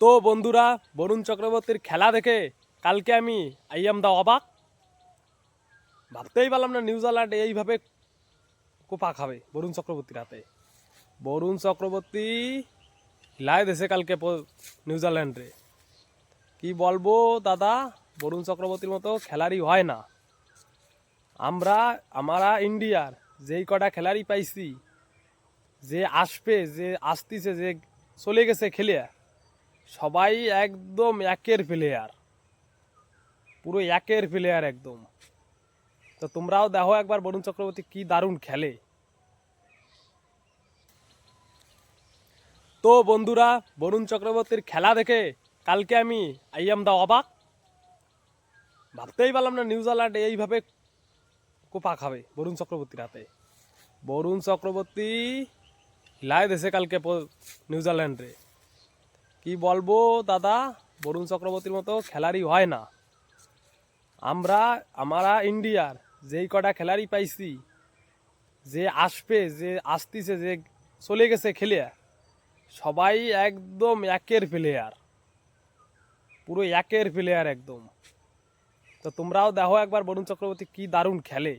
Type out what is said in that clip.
তো বন্ধুরা, বরুণ চক্রবর্তীর খেলা দেখে কালকে আমি আইয়াম দা অবাক। ভাবতেই পারলাম না নিউজিল্যান্ড এইভাবে কোপা খাবে বরুণ চক্রবর্তীর হাতে। বরুণ চক্রবর্তী হিলাই দেশে কালকে নিউজিল্যান্ডে। কি বলবো দাদা, বরুণ চক্রবর্তীর মতো খেলারই হয় না। আমরা ইন্ডিয়ার যেই কটা খেলারই পাইছি, যে আসবে, যে আসতিছে, যে চলে গেছে খেলে, সবাই একদম একের প্লেয়ার, পুরো একের প্লেয়ার একদম। তো তোমরাও দেখো একবার বরুণ চক্রবর্তী কি দারুণ খেলে। তো বন্ধুরা, বরুণ চক্রবর্তীর খেলা দেখে কালকে আমি আইয়াম দা অবাক। ভাবতেই পারলাম না নিউজিল্যান্ড এইভাবে কোপা খাবে বরুণ চক্রবর্তীর হাতে। বরুণ চক্রবর্তী হিলাই দেশে কালকে নিউজিল্যান্ডে। কি বলবো দাদা, বরুণ চক্রবর্তীর মতো খেলারই হয় না। আমরা ইন্ডিয়ার যেই কটা খেলারই পাইছি, যে আসবে, যে আসতিছে, যে চলে গেছে খেলে, সবাই একদম একের প্লেয়ার, পুরো একের প্লেয়ার একদম। তো তোমরাও দেখো একবার বরুণ চক্রবর্তী কি দারুণ খেলে।